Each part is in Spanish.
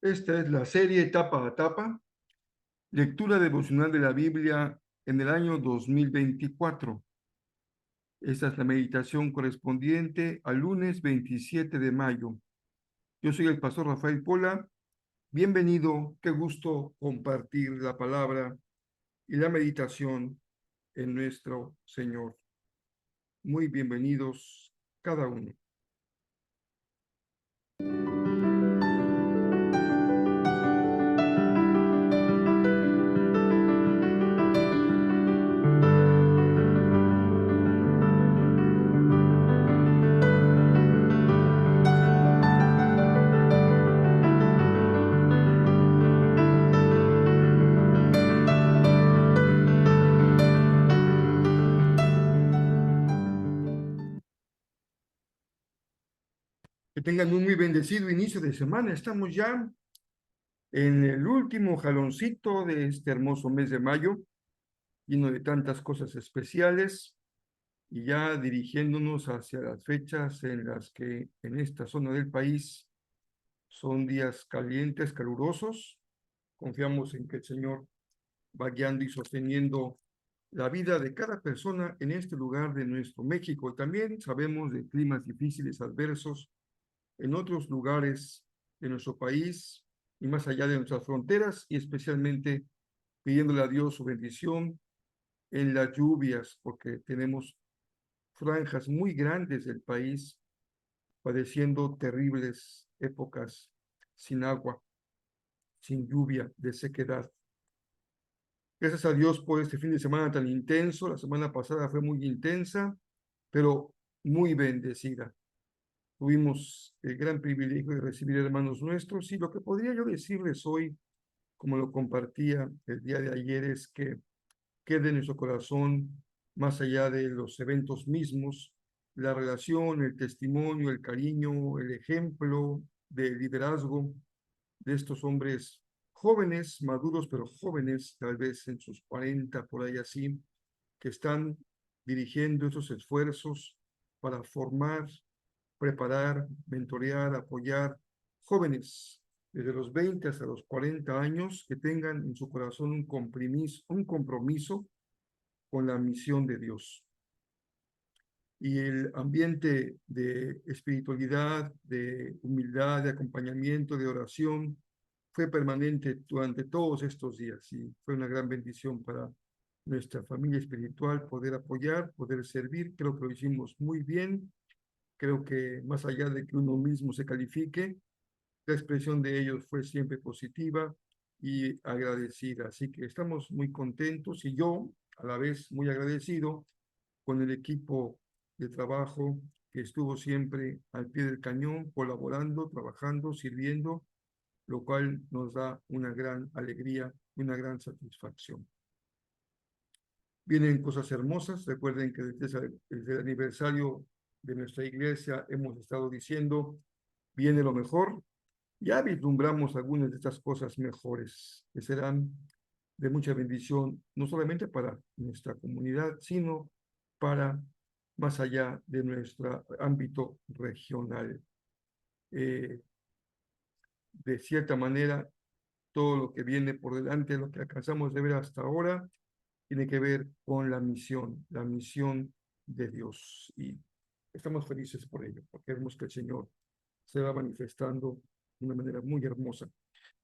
Esta es la serie Tapa a Tapa, lectura devocional de la Biblia en el año 2024. Esta es la meditación correspondiente al lunes 27 de mayo. Yo soy el pastor Rafael Pola. Bienvenido, qué gusto compartir la palabra y la meditación en nuestro Señor. Muy bienvenidos cada uno. Que tengan un muy bendecido inicio de semana. Estamos ya en el último jaloncito de este hermoso mes de mayo, lleno de tantas cosas especiales, y ya dirigiéndonos hacia las fechas en las que en esta zona del país son días calientes, calurosos. Confiamos en que el Señor va guiando y sosteniendo la vida de cada persona en este lugar de nuestro México. También sabemos de climas difíciles, adversos, en otros lugares de nuestro país y más allá de nuestras fronteras, y especialmente pidiéndole a Dios su bendición en las lluvias, porque tenemos franjas muy grandes del país padeciendo terribles épocas sin agua, sin lluvia, de sequedad. Gracias a Dios por este fin de semana tan intenso. La semana pasada fue muy intensa, pero muy bendecida. Tuvimos el gran privilegio de recibir hermanos nuestros, y lo que podría yo decirles hoy, como lo compartía el día de ayer, es que quede en nuestro corazón, más allá de los eventos mismos, la relación, el testimonio, el cariño, el ejemplo de liderazgo de estos hombres jóvenes, maduros, pero jóvenes, tal vez en sus 40, por ahí así, que están dirigiendo esos esfuerzos para formar, preparar, mentorear, apoyar jóvenes desde los 20 hasta los 40 años que tengan en su corazón un compromiso con la misión de Dios. Y el ambiente de espiritualidad, de humildad, de acompañamiento, de oración, fue permanente durante todos estos días, y fue una gran bendición para nuestra familia espiritual poder apoyar, poder servir. Creo que lo hicimos muy bien. Creo que más allá de que uno mismo se califique, la expresión de ellos fue siempre positiva y agradecida. Así que estamos muy contentos, y yo a la vez muy agradecido con el equipo de trabajo que estuvo siempre al pie del cañón, colaborando, trabajando, sirviendo, lo cual nos da una gran alegría, una gran satisfacción. Vienen cosas hermosas. Recuerden que desde el aniversario de nuestra iglesia hemos estado diciendo, viene lo mejor. Ya vislumbramos algunas de estas cosas mejores que serán de mucha bendición, no solamente para nuestra comunidad, sino para más allá de nuestro ámbito regional. De cierta manera, todo lo que viene por delante, lo que alcanzamos de ver hasta ahora, tiene que ver con la misión de Dios. Y estamos felices por ello, porque vemos que el Señor se va manifestando de una manera muy hermosa.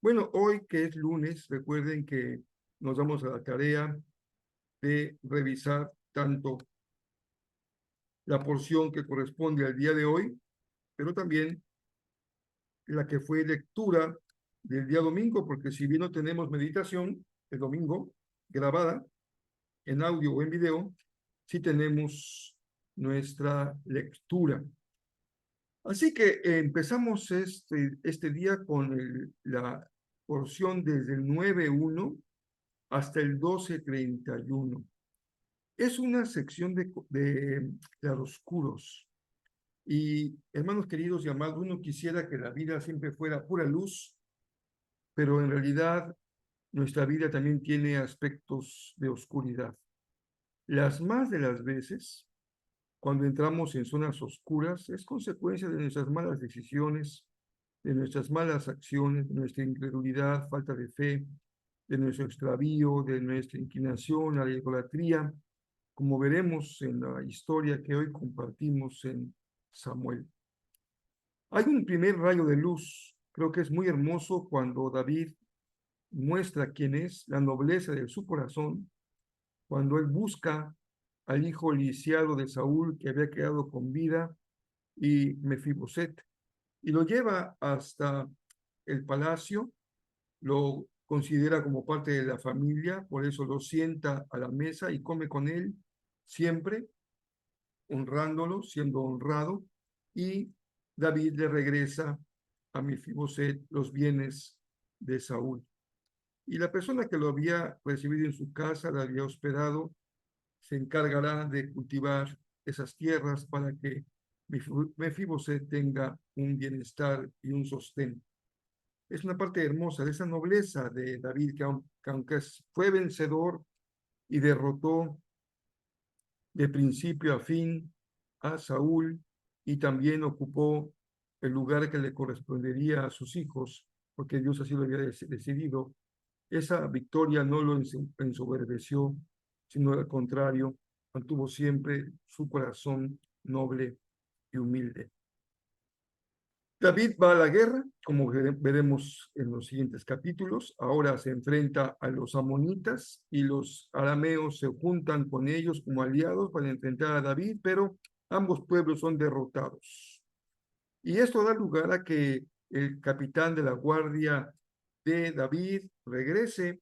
Bueno, hoy que es lunes, recuerden que nos damos a la tarea de revisar tanto la porción que corresponde al día de hoy, pero también la que fue lectura del día domingo, porque si bien no tenemos meditación el domingo grabada en audio o en video, sí tenemos nuestra lectura. Así que empezamos este día con la porción desde el 9:1 hasta el 12:31. Es una sección de claroscuros. Y hermanos queridos y amados, uno quisiera que la vida siempre fuera pura luz, pero en realidad nuestra vida también tiene aspectos de oscuridad. Las más de las veces, cuando entramos en zonas oscuras, es consecuencia de nuestras malas decisiones, de nuestras malas acciones, de nuestra incredulidad, falta de fe, de nuestro extravío, de nuestra inclinación a la idolatría, como veremos en la historia que hoy compartimos en Samuel. Hay un primer rayo de luz, creo que es muy hermoso cuando David muestra quién es, la nobleza de su corazón, cuando él busca al hijo lisiado de Saúl que había quedado con vida y Mefiboset, y lo lleva hasta el palacio, lo considera como parte de la familia, por eso lo sienta a la mesa y come con él siempre, honrándolo, siendo honrado, y David le regresa a Mefiboset los bienes de Saúl. Y la persona que lo había recibido en su casa, la había hospedado, se encargará de cultivar esas tierras para que Mefiboset tenga un bienestar y un sostén. Es una parte hermosa de esa nobleza de David, que aunque fue vencedor y derrotó de principio a fin a Saúl y también ocupó el lugar que le correspondería a sus hijos, porque Dios así lo había decidido. Esa victoria no lo ensoberbeció, sino al contrario, mantuvo siempre su corazón noble y humilde. David va a la guerra, como veremos en los siguientes capítulos. Ahora se enfrenta a los amonitas y los arameos se juntan con ellos como aliados para enfrentar a David, pero ambos pueblos son derrotados. Y esto da lugar a que el capitán de la guardia de David regrese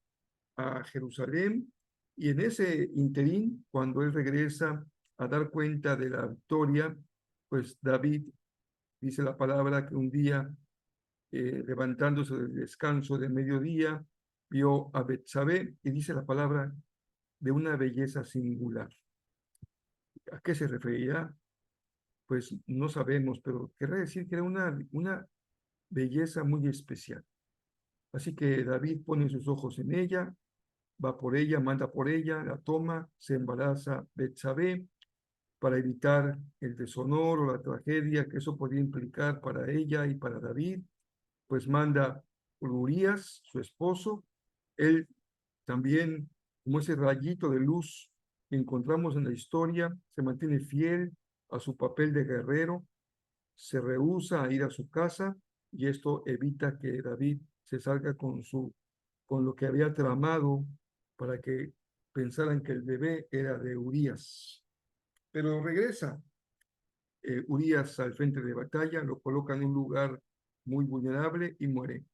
a Jerusalén y en ese interín, cuando él regresa a dar cuenta de la victoria, pues David dice la palabra que un día, levantándose del descanso de mediodía, vio a Betsabé y dice la palabra de una belleza singular. ¿A qué se referirá? Pues no sabemos, pero querrá decir que era una belleza muy especial. Así que David pone sus ojos en ella, va por ella, manda por ella, la toma, se embaraza Betsabé para evitar el deshonor o la tragedia que eso podía implicar para ella y para David, pues manda por Urías, su esposo. Él también, como ese rayito de luz que encontramos en la historia, se mantiene fiel a su papel de guerrero, se rehúsa a ir a su casa y esto evita que David se salga con lo que había tramado para que pensaran que el bebé era de Urías. Pero regresa Urías al frente de batalla, lo coloca en un lugar muy vulnerable y muere.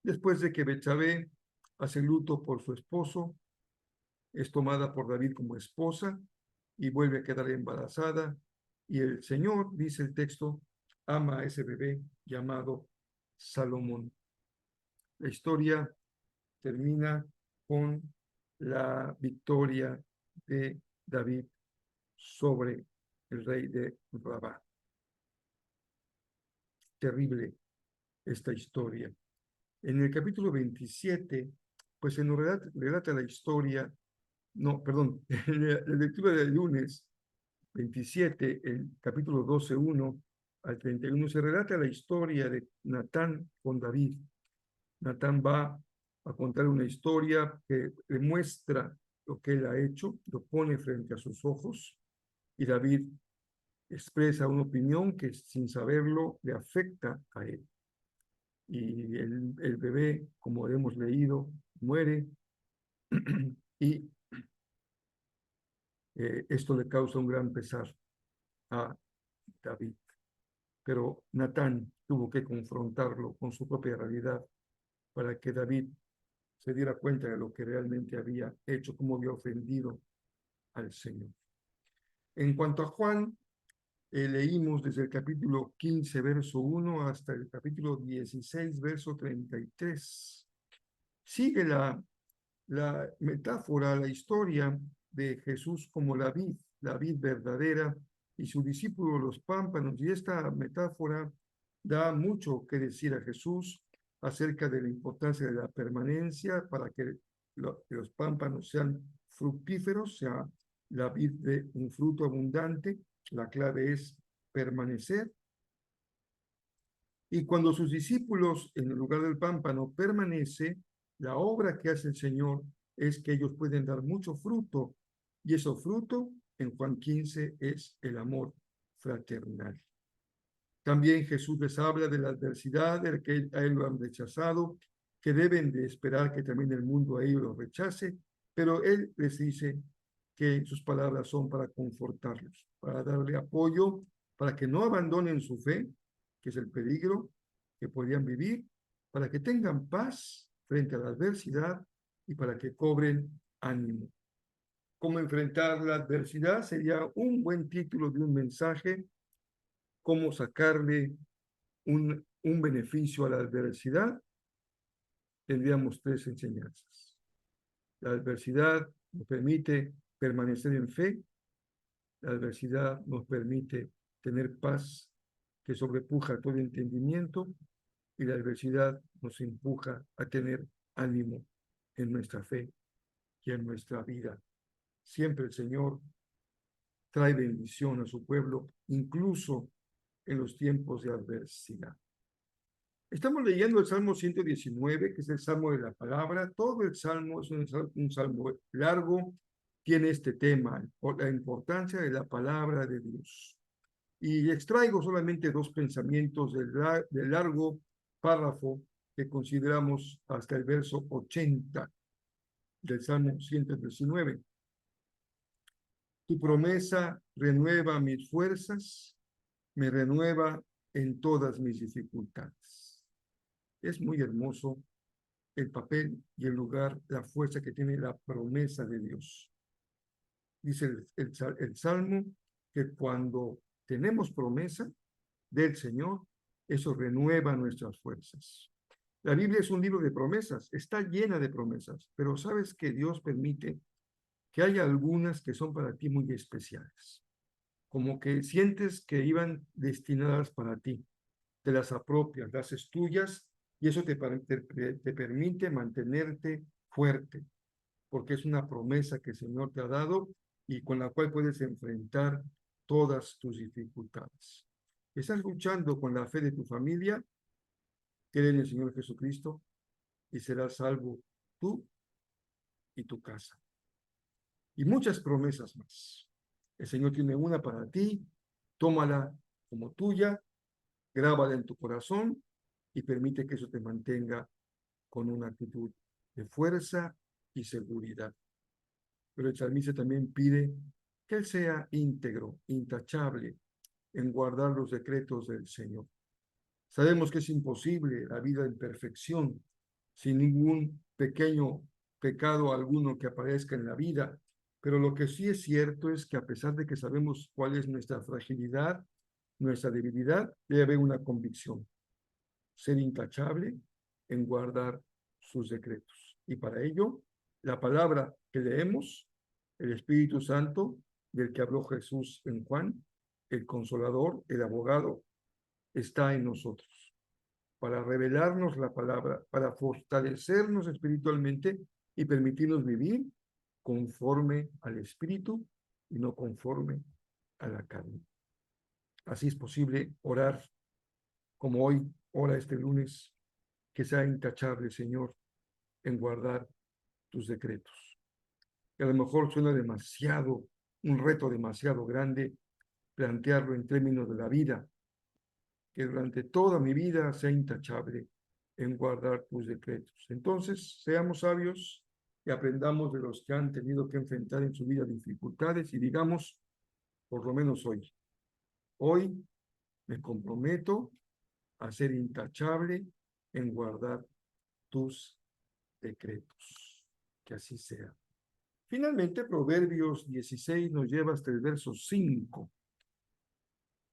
Después de que Betsabé hace luto por su esposo, es tomada por David como esposa y vuelve a quedar embarazada. Y el Señor, dice el texto, ama a ese bebé llamado Salomón. La historia termina con la victoria de David sobre el rey de Rabá. Terrible esta historia. En el capítulo 27, pues se nos relata la historia, no, perdón, en la lectura del lunes 27, el capítulo 12:1 al 31, se relata la historia de Natán con David. Natán va a contar una historia que le muestra lo que él ha hecho, lo pone frente a sus ojos, y David expresa una opinión que sin saberlo le afecta a él. Y el bebé, como hemos leído, muere y esto le causa un gran pesar a David. Pero Natán tuvo que confrontarlo con su propia realidad para que David se diera cuenta de lo que realmente había hecho, cómo había ofendido al Señor. En cuanto a Juan, leímos desde el capítulo 15, verso 1, hasta el capítulo 16, verso 33. Sigue la metáfora, la historia de Jesús como la vid verdadera, y su discípulo los pámpanos, y esta metáfora da mucho que decir a Jesús acerca de la importancia de la permanencia para que los pámpanos sean fructíferos, sea la vid de un fruto abundante. La clave es permanecer. Y cuando sus discípulos en el lugar del pámpano permanece, la obra que hace el Señor es que ellos pueden dar mucho fruto. Y ese fruto en Juan 15 es el amor fraternal. También Jesús les habla de la adversidad, de que a él lo han rechazado, que deben de esperar que también el mundo a ellos lo rechace, pero él les dice que sus palabras son para confortarlos, para darle apoyo, para que no abandonen su fe, que es el peligro que podrían vivir, para que tengan paz frente a la adversidad y para que cobren ánimo. Cómo enfrentar la adversidad sería un buen título de un mensaje. Cómo sacarle un beneficio a la adversidad. Tendríamos tres enseñanzas. La adversidad nos permite permanecer en fe. La adversidad nos permite tener paz que sobrepuja todo entendimiento, y la adversidad nos empuja a tener ánimo en nuestra fe y en nuestra vida. Siempre el Señor trae bendición a su pueblo, incluso en los tiempos de adversidad. Estamos leyendo el Salmo 119, que es el Salmo de la Palabra. Todo el Salmo es un salmo largo, tiene este tema, la importancia de la palabra de Dios. Y extraigo solamente dos pensamientos del largo párrafo que consideramos hasta el verso 80 del Salmo 119. Tu promesa renueva mis fuerzas, me renueva en todas mis dificultades. Es muy hermoso el papel y el lugar, la fuerza que tiene la promesa de Dios. Dice el Salmo que cuando tenemos promesa del Señor, eso renueva nuestras fuerzas. La Biblia es un libro de promesas, está llena de promesas, pero sabes que Dios permite que haya algunas que son para ti muy especiales, como que sientes que iban destinadas para ti, te las apropias, las haces tuyas, y eso te permite mantenerte fuerte, porque es una promesa que el Señor te ha dado y con la cual puedes enfrentar todas tus dificultades. Estás luchando con la fe de tu familia, cree en el Señor Jesucristo y serás salvo tú y tu casa. Y muchas promesas más. El Señor tiene una para ti, tómala como tuya, grábala en tu corazón y permite que eso te mantenga con una actitud de fuerza y seguridad. Pero el salmista también pide que él sea íntegro, intachable en guardar los decretos del Señor. Sabemos que es imposible la vida en perfección, sin ningún pequeño pecado alguno que aparezca en la vida, pero lo que sí es cierto es que a pesar de que sabemos cuál es nuestra fragilidad, nuestra debilidad, debe haber una convicción, ser intachable en guardar sus decretos. Y para ello, la palabra que leemos, el Espíritu Santo, del que habló Jesús en Juan, el Consolador, el Abogado, está en nosotros, para revelarnos la palabra, para fortalecernos espiritualmente y permitirnos vivir conforme al Espíritu y no conforme a la carne. Así es posible orar como hoy, ora este lunes, que sea intachable, Señor, en guardar tus decretos. Y a lo mejor suena demasiado, un reto demasiado grande plantearlo en términos de la vida, que durante toda mi vida sea intachable en guardar tus decretos. Entonces, seamos sabios y aprendamos de los que han tenido que enfrentar en su vida dificultades y digamos, por lo menos hoy me comprometo a ser intachable en guardar tus decretos. Que así sea. Finalmente, Proverbios 16 nos lleva hasta el verso 5.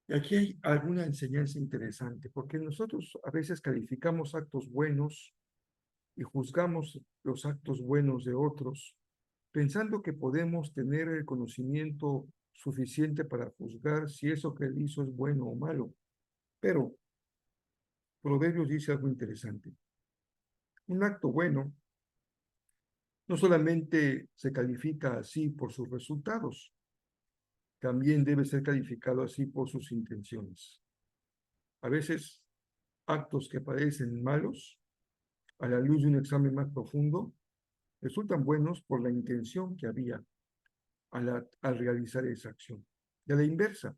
Y aquí hay alguna enseñanza interesante, porque nosotros a veces calificamos actos buenos y juzgamos los actos buenos de otros, pensando que podemos tener el conocimiento suficiente para juzgar si eso que él hizo es bueno o malo. Pero Proverbios dice algo interesante. Un acto bueno no solamente se califica así por sus resultados, también debe ser calificado así por sus intenciones. A veces, actos que parecen malos, a la luz de un examen más profundo, resultan buenos por la intención que había al realizar esa acción. Y a la inversa,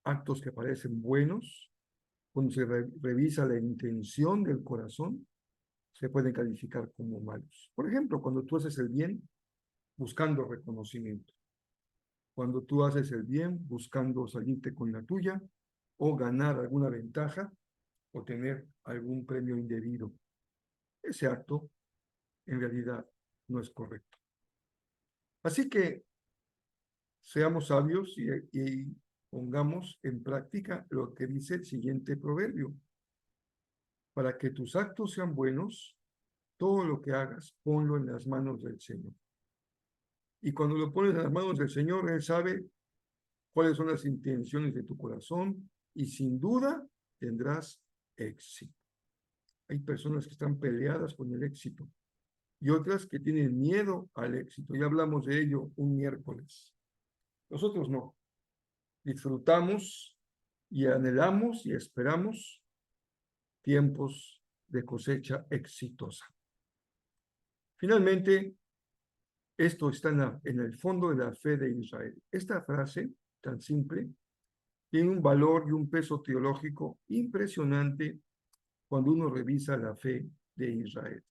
actos que parecen buenos, cuando se revisa la intención del corazón, se pueden calificar como malos. Por ejemplo, cuando tú haces el bien buscando reconocimiento, cuando tú haces el bien buscando salirte con la tuya o ganar alguna ventaja o tener algún premio indebido. Ese acto en realidad no es correcto. Así que seamos sabios y pongamos en práctica lo que dice el siguiente proverbio. Para que tus actos sean buenos, todo lo que hagas, ponlo en las manos del Señor. Y cuando lo pones en las manos del Señor, Él sabe cuáles son las intenciones de tu corazón y sin duda tendrás éxito. Hay personas que están peleadas con el éxito y otras que tienen miedo al éxito. Ya hablamos de ello un miércoles. Nosotros no. Disfrutamos y anhelamos y esperamos tiempos de cosecha exitosa. Finalmente, esto está en el fondo de la fe de Israel. Esta frase tan simple tiene un valor y un peso teológico impresionante cuando uno revisa la fe de Israel.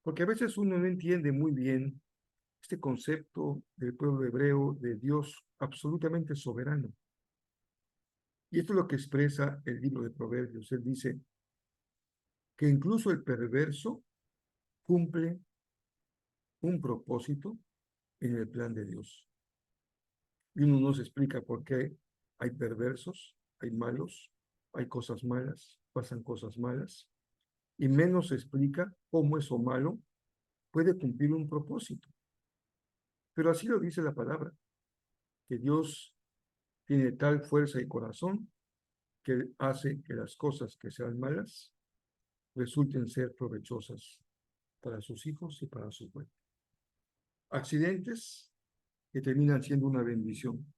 Porque a veces uno no entiende muy bien este concepto del pueblo hebreo de Dios absolutamente soberano. Y esto es lo que expresa el libro de Proverbios. Él dice que incluso el perverso cumple un propósito en el plan de Dios. Y uno no se explica por qué hay perversos, hay malos, hay cosas malas, pasan cosas malas, y menos se explica cómo eso malo puede cumplir un propósito. Pero así lo dice la palabra, que Dios tiene tal fuerza y corazón que hace que las cosas que sean malas resulten ser provechosas para sus hijos y para su pueblo. Accidentes que terminan siendo una bendición,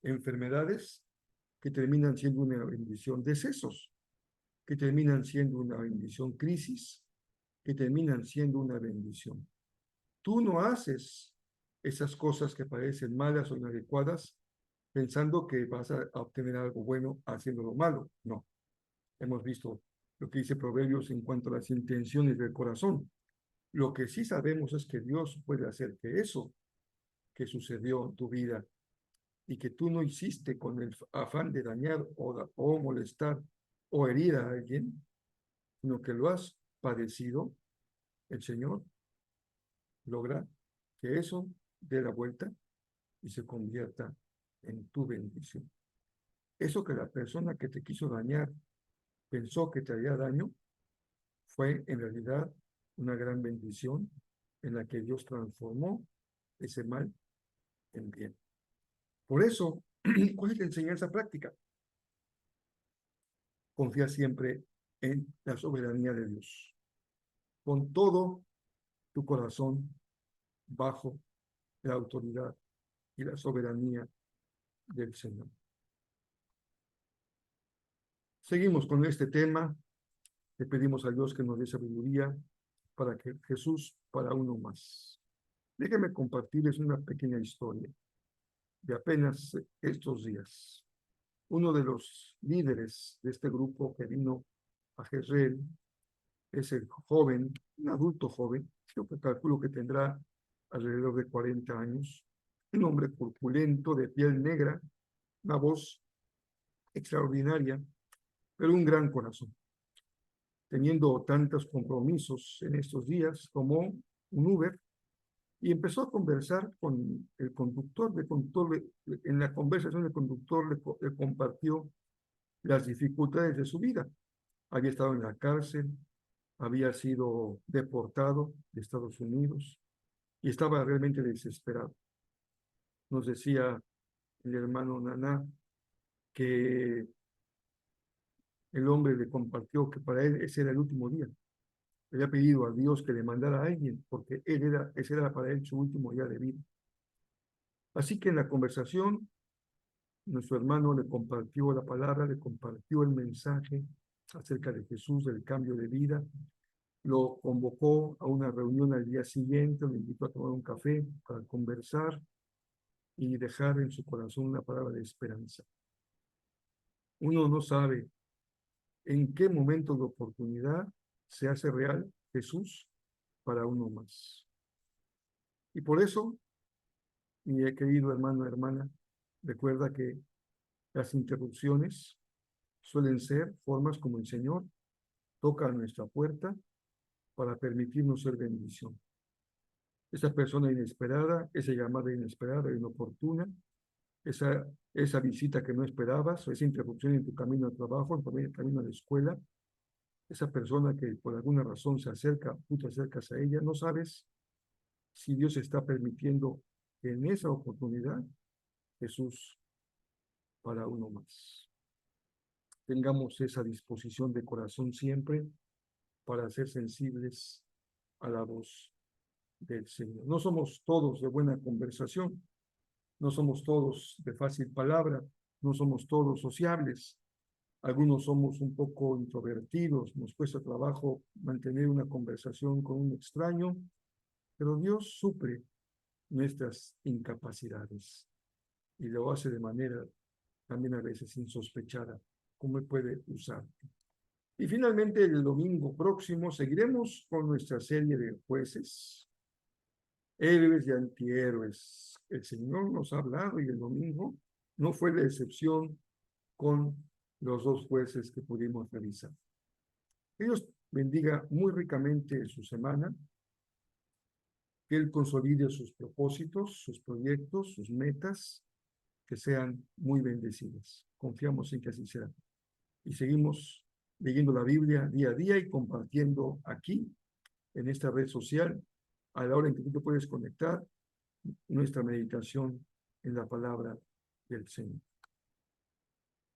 enfermedades que terminan siendo una bendición, decesos que terminan siendo una bendición, crisis que terminan siendo una bendición. Tú no haces esas cosas que parecen malas o inadecuadas pensando que vas a obtener algo bueno haciendo lo malo. No. Hemos visto lo que dice Proverbios en cuanto a las intenciones del corazón. Lo que sí sabemos es que Dios puede hacer que eso que sucedió en tu vida y que tú no hiciste con el afán de dañar o molestar o herir a alguien, sino que lo has padecido, el Señor logra que eso dé la vuelta y se convierta en tu bendición. Eso que la persona que te quiso dañar pensó que te haría daño, fue en realidad una gran bendición en la que Dios transformó ese mal en bien. Por eso, ¿cuál es la enseñanza práctica? Confía siempre en la soberanía de Dios. Con todo tu corazón bajo la autoridad y la soberanía del Señor. Seguimos con este tema. Le pedimos a Dios que nos dé sabiduría para que Jesús para uno más. Déjenme compartirles una pequeña historia de apenas estos días. Uno de los líderes de este grupo que vino a Jezreel es el joven, un adulto joven, yo calculo que tendrá alrededor de 40 años, un hombre corpulento, de piel negra, una voz extraordinaria, pero un gran corazón. Teniendo tantos compromisos en estos días, tomó un Uber y empezó a conversar con el conductor. En la conversación el conductor le compartió las dificultades de su vida. Había estado en la cárcel, había sido deportado de Estados Unidos y estaba realmente desesperado. Nos decía el hermano Naná que el hombre le compartió que para él ese era el último día. Le había pedido a Dios que le mandara a alguien porque ese era para él su último día de vida. Así que en la conversación, nuestro hermano le compartió la palabra, le compartió el mensaje acerca de Jesús, del cambio de vida. Lo convocó a una reunión al día siguiente, lo invitó a tomar un café para conversar y dejar en su corazón una palabra de esperanza. Uno no sabe en qué momento de oportunidad se hace real Jesús para uno más. Y por eso, mi querido hermano, hermana, recuerda que las interrupciones suelen ser formas como el Señor toca a nuestra puerta para permitirnos ser bendición. Esa persona inesperada, esa llamada inesperada, inoportuna, esa visita que no esperabas, o esa interrupción en tu camino al trabajo, en tu camino a la escuela, esa persona que por alguna razón se acerca, tú te acercas a ella, no sabes si Dios está permitiendo que en esa oportunidad Jesús para uno más. Tengamos esa disposición de corazón siempre para ser sensibles a la voz del Señor. No somos todos de buena conversación, no somos todos de fácil palabra, no somos todos sociables. Algunos somos un poco introvertidos, nos cuesta trabajo mantener una conversación con un extraño, pero Dios suple nuestras incapacidades y lo hace de manera también a veces insospechada, cómo Él puede usar. Y finalmente el domingo próximo seguiremos con nuestra serie de jueces, héroes y antihéroes. El Señor nos ha hablado y el domingo no fue la excepción con los dos jueces que pudimos revisar. Dios bendiga muy ricamente su semana, que Él consolide sus propósitos, sus proyectos, sus metas, que sean muy bendecidas. Confiamos en que así será. Y seguimos leyendo la Biblia día a día y compartiendo aquí, en esta red social, a la hora en que tú te puedes conectar, nuestra meditación en la palabra del Señor.